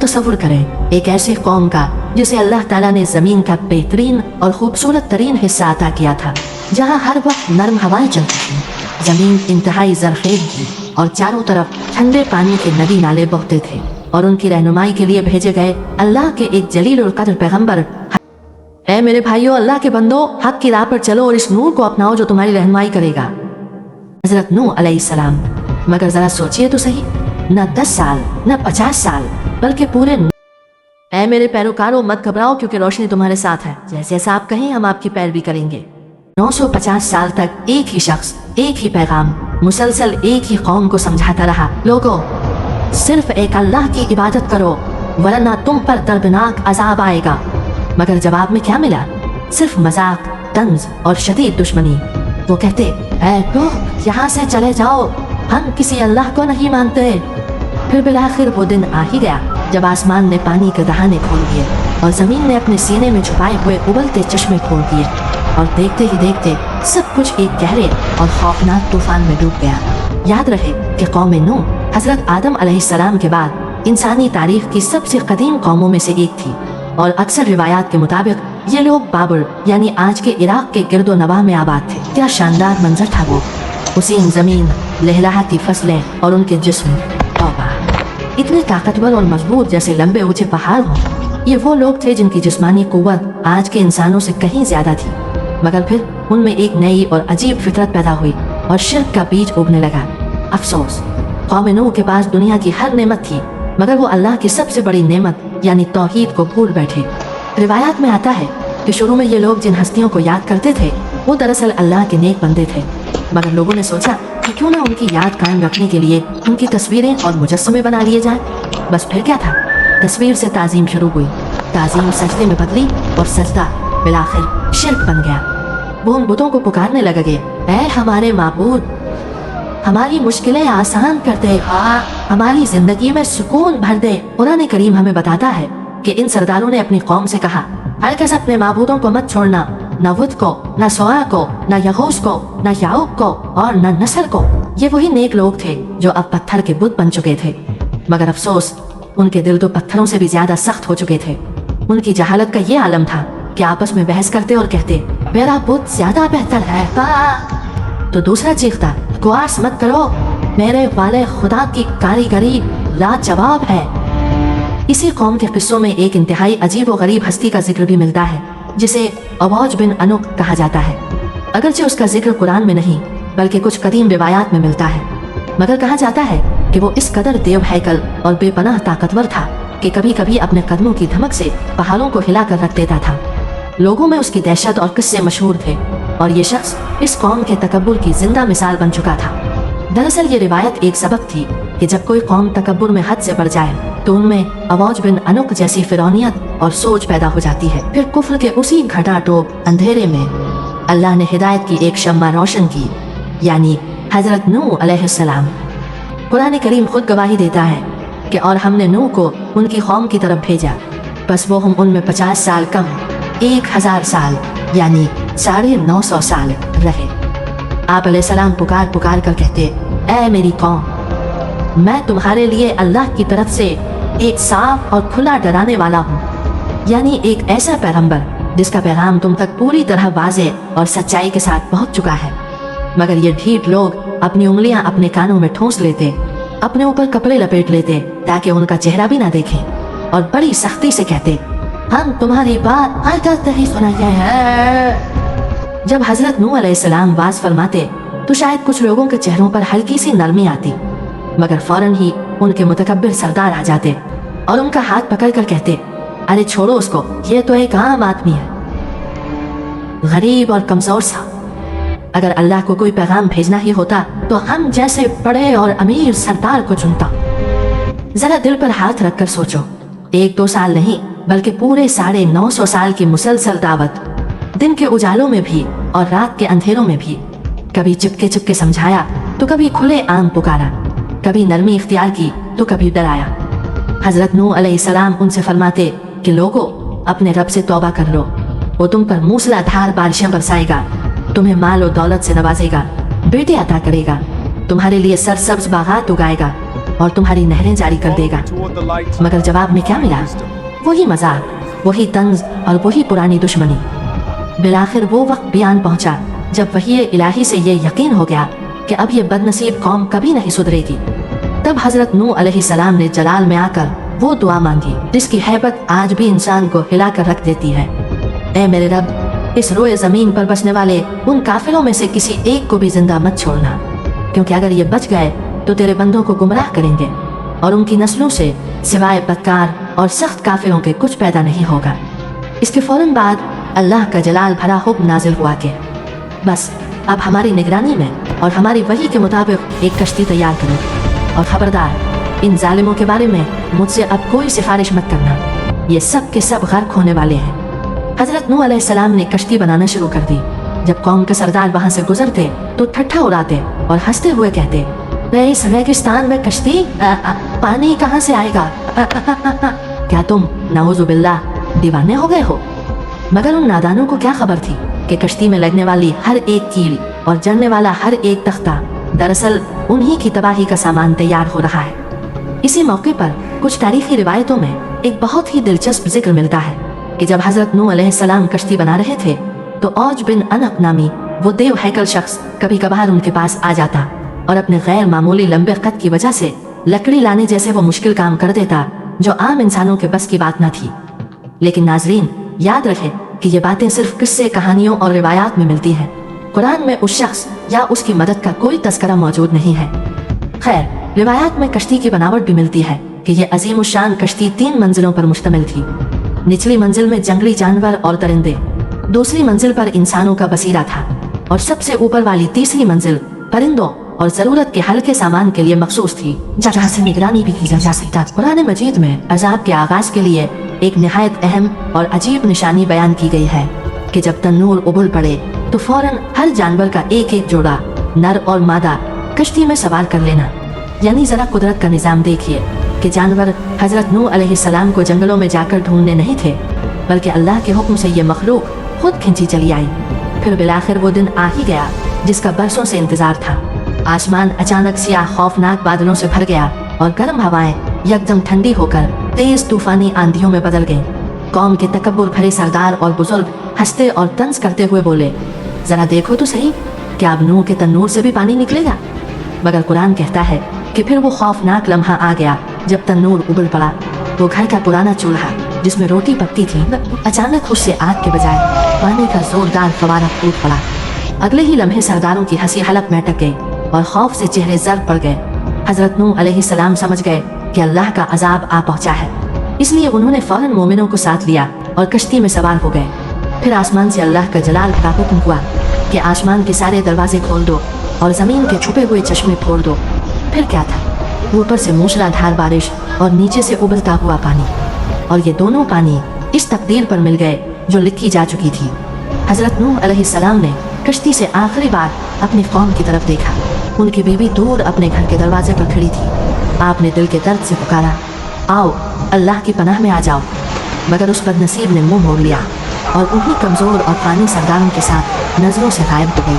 तसव्वुर करें एक ऐसे कौम का जिसे अल्लाह ताला ने जमीन का बेहतरीन और खूबसूरत तरीन हिस्सा अता किया था, जहाँ हर वक्त नरम हवाएं चलती थी, जमीन इंतहाई जरखेज थी और चारों तरफ ठंडे पानी के नदी नाले बहते थे और उनकी रहनुमाई के लिए भेजे गए अल्लाह के एक जलील और कदर पैगम्बर, ऐ मेरे भाइयों, अल्लाह के बंदो, हक की राह पर चलो और इस नूर को अपनाओ जो तुम्हारी रहनुमाई करेगा। हजरत नूह अलैहिस्सलाम। मगर जरा सोचिए तो सही, न 10 साल न 50 साल बल्कि पूरे। ऐ मेरे पैरोकारों, मत घबराओ क्योंकि रोशनी तुम्हारे साथ है। जैसे जैसा आप कहें हम आपकी पैरवी करेंगे। 950 साल तक एक ही शख्स, एक ही पैगाम मुसलसल एक ही कौम को समझाता रहा, लोगों सिर्फ एक अल्लाह की इबादत करो वरना तुम पर दर्दनाक अजाब आएगा। मगर जवाब में क्या मिला? सिर्फ मजाक, तंज और शदीद दुश्मनी। वो कहते, ऐ लोग यहाँ से चले जाओ, हम किसी अल्लाह को नहीं मानते। फिर बिलाखिर वो दिन आ ही गया जब आसमान ने पानी के दहाने खोल दिए और जमीन ने अपने सीने में छुपाए हुए उबलते चश्मे खोल दिए और देखते ही देखते सब कुछ एक गहरे और खौफनाक तूफान में डूब गया। याद रहे कि कौम नूह हजरत आदम अलैहिस्सलाम के बाद इंसानी तारीख की सबसे कदीम कौमों में से एक थी और अक्सर रिवायात के मुताबिक ये लोग बाबर यानी आज के इराक के गिरदो नवाह में आबाद थे। क्या शानदार मंजर था वो, हुसीन जमीन, लहलहाती फसलें और उनके जिस्म तौबा इतने ताकतवर और मजबूत जैसे लंबे ऊंचे पहाड़ हों। ये वो लोग थे जिनकी जिस्मानी कुव्वत आज के इंसानों से कहीं ज्यादा थी, मगर फिर उनमें एक नई और अजीब फितरत पैदा हुई और शिर्क का बीज उगने लगा। अफसोस, कौम नूह के पास दुनिया की हर नेमत थी मगर वो अल्लाह की सबसे बड़ी नेमत यानी तौहीद को भूल बैठे। रिवायात में आता है कि शुरू में ये लोग जिन हस्तियों को याद करते थे वो दरअसल अल्लाह के नेक बंदे थे, मगर लोगों ने सोचा कि क्यों ना उनकी याद कायम रखने के लिए उनकी तस्वीरें और मुजस्समे बना लिए जाएं। बस फिर क्या था, तस्वीर से ताजीम शुरू हुई, ताजीम सजदे में बदली और सजदा बिलाखिर शिर्क बन गया। वो उन बुतों को पुकारने लगे, ऐ हमारे माबूद, हमारी मुश्किलें आसान कर दे, हमारी जिंदगी में सुकून भर दे। कुरान करीम हमें बताता है कि इन सरदारों ने अपनी कौम से कहा, हरगिज़ अपने माबूदों को मत छोड़ना, न वुद को, न सोआ को, न यगूस को, न याऊक को और न नस्र को। ये वही नेक लोग थे जो अब पत्थर के बुत बन चुके थे, मगर अफसोस उनके दिल तो पत्थरों से भी ज्यादा सख्त हो चुके थे। उनकी जहालत का ये आलम था कि आपस में बहस करते और कहते, मेरा बुत ज्यादा बेहतर है, तो दूसरा चीखता, गुआस मत करो, मेरे वाले खुदा की कारीगरी लाजवाब है। इसी कौम के किस्सों में एक इंतहाई अजीब व गरीब हस्ती का जिक्र भी मिलता है जिसे अवौज बिन अनुक कहा जाता है। अगरचे उसका जिक्र कुरान में नहीं बल्कि कुछ कदीम रिवायात में मिलता है, मगर कहा जाता है कि वो इस कदर देव हैकल और बेपनाह ताकतवर था कि कभी कभी अपने कदमों की धमक से पहाड़ों को हिला कर रख देता था। लोगों में उसकी दहशत और किस्से मशहूर थे और ये शख्स इस कौम के तकब्बुर की जिंदा मिसाल बन चुका था। दरअसल ये रिवायत एक सबक थी कि जब कोई कौम तकब्बुर में हद से बढ़ जाए तो उनमें अवौज बिन अनुक जैसी फिरौनियत और सोच पैदा हो जाती है। फिर कुफ्र के उसी घटाटोप अंधेरे में अल्लाह ने हिदायत की एक शम्मा रोशन की, यानी हजरत नूह अलैहिस्सलाम। कुरान करीम खुद गवाही देता है कि और हमने नूह को उनकी कौम की तरफ भेजा, बस वो हम उनमें 50 साल कम 1000 साल यानी 950 साल रहे। आप अलैहिस्सलाम पुकार पुकार कर कहते, ऐ मेरी कौम, मैं तुम्हारे लिए अल्लाह की तरफ से एक साफ और खुला डराने वाला हूँ, यानी एक ऐसा पैगंबर जिसका पैगाम तुम तक पूरी तरह वाज़े और सच्चाई के साथ पहुँच चुका है। मगर ये ढीठ लोग अपनी उंगलियां अपने कानों में ठूंस लेते, अपने ऊपर कपड़े लपेट लेते ताकि उनका चेहरा भी ना देखें और बड़ी सख्ती से कहते, हम तुम्हारी बात आज तक नहीं सुनाते हैं। जब हजरत नूह अलैहिस्सलाम वाज फरमाते तो शायद कुछ लोगों के चेहरों पर हल्की सी नरमी आती, मगर फौरन ही उनके मुतकब्बिर सरदार आ जाते और उनका हाथ पकड़ कर कहते, अरे छोड़ो उसको, ये तो एक आम आदमी है, गरीब और कमजोर सा। अगर अल्लाह को कोई पैगाम भेजना ही होता तो हम जैसे बड़े और अमीर सरदार को चुनता। जरा दिल पर हाथ रखकर सोचो, 1-2 साल नहीं बल्कि पूरे 950 साल की मुसलसल दावत, दिन के उजालों में भी और रात के अंधेरों में भी, कभी चिपके चिपके समझाया तो कभी खुले आम पुकारा, कभी नरमी इख्तियार की तो कभी डराया। हजरत नूह अलैहिस्सलाम उनसे फरमाते कि लोगों, अपने रब से तौबा कर लो, वो तुम पर मूसलाधार बारिशें बरसाएगा, तुम्हें माल और दौलत से नवाजेगा, बेटे अता करेगा, तुम्हारे लिए सरसब्ज बागात उगाएगा और तुम्हारी नहरें जारी कर देगा। मगर जवाब में क्या मिला? वही मजाक, वही तंज और वही पुरानी दुश्मनी। बिलाखिर वो वक्त भी आन पहुंचा जब वही इलाही से ये यकीन हो गया कि अब ये बदनसीब कौम कभी नहीं सुधरेगी। तब हजरत नूह अलैहिस्सलाम ने जलाल में आकर वो दुआ मांगी जिसकी हैबत आज भी इंसान को हिला कर रख देती है। ऐ मेरे रब, इस रोए जमीन पर बसने वाले उन काफिरों में से किसी एक को भी जिंदा मत छोड़ना, क्योंकि अगर ये बच गए तो तेरे बंदों को गुमराह करेंगे और उनकी नस्लों से सिवाय बदकार और सख्त काफिरों के कुछ पैदा नहीं होगा। इसके फौरन बाद अल्लाह का जलाल भरा हुक्म नाजिल हुआ कि बस अब हमारी निगरानी में और हमारी वही के मुताबिक एक कश्ती तैयार करो, और खबरदार, इन जालिमों के बारे में मुझसे अब कोई सिफारिश मत करना, ये सब के सब गर्क होने वाले हैं। हजरत नूह अलैहिस्सलाम ने कश्ती बनाना शुरू कर दी। जब कौम के सरदार वहाँ से गुजरते तो ठट्ठा उड़ाते और हंसते हुए कहते, इस रेगिस्तान में कश्ती, पानी कहाँ से आएगा? क्या तुम नाउज़ुबिल्लाह दीवाने हो गए हो? मगर उन नादानों को क्या खबर थी कि कश्ती में लगने वाली हर एक कील और जलने वाला हर एक तख्ता दरअसल उन्हीं की तबाही का सामान तैयार हो रहा है। इसी मौके पर कुछ तारीखी रिवायतों में एक बहुत ही दिलचस्प जिक्र मिलता है कि जब हजरत नूह अलैहिस्सलाम कश्ती बना रहे थे तो औज बिन अनक नामी वो देव हैकल शख्स कभी कभार उनके पास आ जाता और अपने गैर मामूली लंबे कद की वजह से लकड़ी लाने जैसे वो मुश्किल काम कर देता जो आम इंसानों के बस की बात न थी। लेकिन नाजरीन, याद रहे कि ये बातें सिर्फ किस्से, कहानियों और रिवायात में मिलती हैं। कुरान में उस शख्स या उसकी मदद का कोई तस्करा मौजूद नहीं है। खैर, रिवायात में कश्ती की बनावट भी मिलती है कि ये अजीम शान कश्ती 3 मंजिलों पर मुश्तमिल थी। निचली मंजिल में जंगली जानवर और दरिंदे, दूसरी मंजिल पर इंसानों का बसीरा था और सबसे ऊपर वाली तीसरी मंजिल परिंदों और जरूरत के हल्के सामान के लिए मखसूस थी, जहाँ से निगरानी भी की जा सकता। कुरान मजीद में अजाब के आगाज के लिए एक निहायत अहम और अजीब निशानी बयान की गई है कि जब तन्नूर उबल पड़े तो फौरन हर जानवर का एक एक जोड़ा, नर और मादा, कश्ती में सवार कर लेना। यानी जरा कुदरत का निज़ाम देखिए कि जानवर हजरत नूह अलैहिस्सलाम को जंगलों में जाकर ढूंढने नहीं थे, बल्कि अल्लाह के हुक्म से ये मखलूक खुद खिंची चली आई। फिर बिलाखिर वो दिन आ ही गया जिसका बरसों से इंतजार था। आसमान अचानक सियाह खौफनाक बादलों से भर गया और गर्म हवाएं यकदम ठंडी होकर तेज तूफानी आंधियों में बदल गईं। कौम के तकब्बुर भरे सरदार और बुजुर्ग हंसते और तंज करते हुए बोले, जरा देखो तो सही, क्या अब नूह के तन्नूर से भी पानी निकलेगा? मगर कुरान कहता है कि फिर वो खौफनाक लम्हा आ गया जब तन्नूर उबल पड़ा। वो घर का पुराना चूल्हा जिसमें रोटी पकती थी, अचानक उससे आग के बजाय पानी का जोरदार फवारा फूट पड़ा। अगले ही लम्हे सरदारों की हंसी हलक में अटक गई और खौफ से चेहरे जर्द पड़ गए। हजरत नूह अलैहिस्सलाम समझ गए कि अल्लाह का अजाब आ पहुंचा है, इसलिए उन्होंने फौरन मोमिनों को साथ लिया और कश्ती में सवार हो गए। फिर आसमान से अल्लाह का जलाल का हुक्म हुआ कि आसमान के सारे दरवाजे खोल दो और ज़मीन के छुपे हुए चश्मे फोड़ दो। फिर क्या था, ऊपर से मूसलाधार बारिश और नीचे से उबलता हुआ पानी, और ये दोनों पानी इस तकदीर पर मिल गए जो लिखी जा चुकी थी। हजरत नूह अलैहिस्सलाम ने कश्ती से आखिरी बार अपनी कौम की तरफ देखा। उनकी बीवी दूर अपने घर के दरवाजे पर खड़ी थी। आपने दिल के दर्द से पुकारा, आओ अल्लाह की पनाह में आ जाओ। मगर उस बदनसीब ने मुंह मोड़ लिया और उन्हीं कमज़ोर और पानी सरदारों के साथ नजरों से गायब हो गई।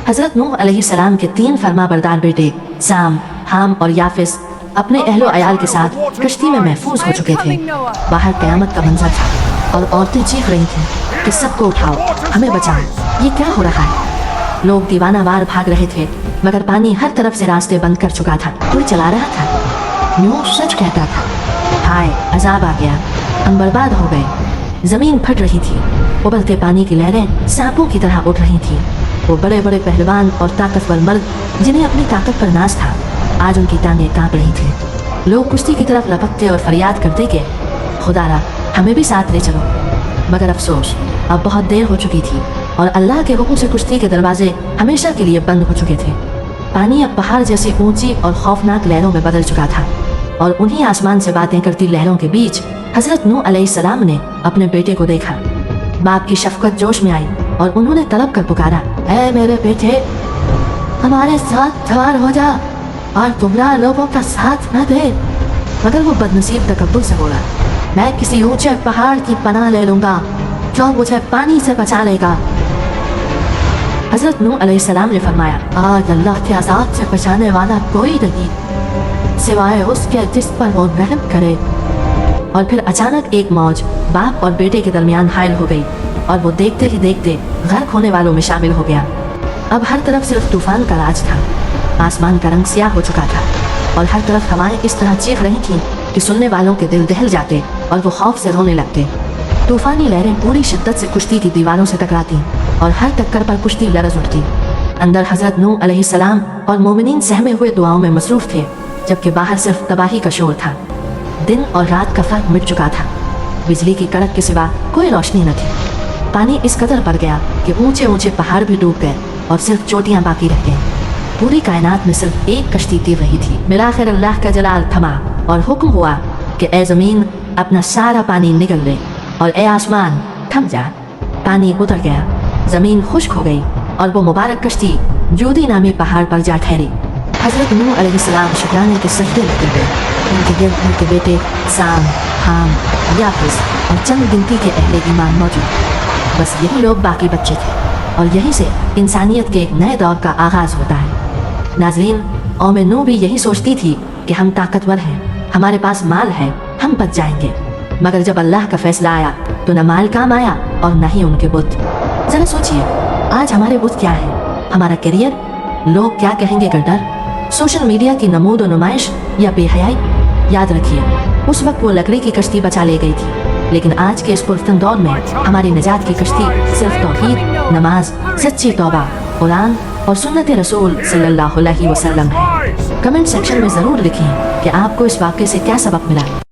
हजरत नूह अलैहिस्सलाम के 3 फरमाबरदार बेटे साम, हाम और याफिस अपने अहलो अयाल के साथ कश्ती में महफूज हो चुके थे। बाहर क़यामत का मंजर था और औरतें चीख रही थीं कि सबको उठाओ, हमें बचाओ, ये क्या हो रहा है? लोग दीवानावार भाग रहे थे, मगर पानी हर तरफ से रास्ते बंद कर चुका था। कोई चला रहा था। नूह सच कहता था, हाय अजाब आ गया, हम बर्बाद हो गए। जमीन फट रही थी, उबलते पानी की लहरें सांपों की तरह उठ रही थीं। वो बड़े बड़े पहलवान और ताकतवर मर्द जिन्हें अपनी ताकत पर नाज था, आज उनकी टांगें कांप रही थीं। लोग कुश्ती की तरफ लपकते और फरियाद करते कि खुदारा हमें भी साथ ले चलो। मगर अफसोस, अब बहुत देर हो चुकी थी और अल्लाह के हुक्म से कुश्ती के दरवाजे हमेशा के लिए बंद हो चुके थे। पानी अब पहाड़ जैसी ऊंची और खौफनाक लहरों में बदल चुका था और उन्हीं आसमान से बातें करती लहरों के बीच हजरत नूह अलैहिस्सलाम ने अपने बेटे को देखा। बाप की शफकत जोश में आई और उन्होंने तलब कर पुकारा, ऐ मेरे बेटे, हमारे साथ सवार हो जा और गुमराह लोगों का साथ न दे। मगर वो बदनसीब तकब्बुर से बोला, मैं किसी ऊंचे पहाड़ की पनाह ले लूंगा जो मुझे पानी से बचा लेगा। हजरत नूह अलैहिस्सलाम ने फरमाया, आज अल्लाह के अज़ाब से बचाने वाला कोई नहीं। सिवाय उसके जिस पर वो रहम करे। और फिर अचानक एक मौज बाप और बेटे के दरमियान हायल हो गई और वो देखते ही देखते गर्क होने वालों में शामिल हो गया। अब हर तरफ सिर्फ तूफान का राज था। आसमान का रंग स्याह हो चुका था और हर तरफ हवाएं इस तरह चीख रही थीं कि सुनने वालों के दिल दहल जाते और वो खौफ से रोने लगते। तूफानी लहरें पूरी शिद्दत से कुश्ती की दीवारों से टकराती और हर टक्कर पर कुश्ती लरज उठती। अंदर हजरत नूह अलैहिस्सलाम और मोमिनीन सहमे हुए दुआओं में मसरूफ थे, जबकि बाहर सिर्फ तबाही का शोर था। दिन और रात का फर्क मिट चुका था। बिजली की कड़क के सिवा कोई रोशनी न थी। पानी इस कदर बढ़ गया कि ऊंचे ऊंचे पहाड़ भी डूब गए और सिर्फ चोटियां बाकी रह गईं। पूरी कायनात में सिर्फ एक कश्ती तीर रही थी। मिलाखिर अल्लाह का जलाल थमा और हुक्म हुआ कि ए ज़मीन अपना सारा पानी निगल ले और ए आसमान थम जा। पानी उतर गया, ज़मीन खुश्क हो गई और वो मुबारक कश्ती जूदी नामी पहाड़ पर जा ठहरी। हज़रत नूह अलैहिस्सलाम शुक्राने के सजदे लगते गए। उनके गिर्द उनके बेटे साम, हाम, याफिस और चंद गिनती के अहले ईमान मौजूद। बस यही लोग बाकी बच्चे थे और यहीं से इंसानियत के एक नए दौर का आगाज़ होता है। नाज़रीन, कौम नूह भी यही सोचती थी कि हम ताकतवर हैं, हमारे पास माल है, हम बच जाएंगे। मगर जब अल्लाह का फैसला आया तो न माल काम आया और न ही उनके बुत। ज़रा सोचिए, आज हमारे बुत क्या है? हमारा करियर, लोग क्या कहेंगे का डर, सोशल मीडिया की नमूद और नुमाइश या बेहयाई। याद रखिए, उस वक्त वो लकड़ी की कश्ती बचा ले गई थी, लेकिन आज के इस पुरफ्तन दौर में हमारी निजात की कश्ती सिर्फ तौहीद, नमाज, सच्ची तौबा, कुरान और सुन्नत रसूल सल्लल्लाहु अलैहि वसल्लम है। कमेंट सेक्शन में ज़रूर लिखें कि आपको इस वाक़े से क्या सबक मिला।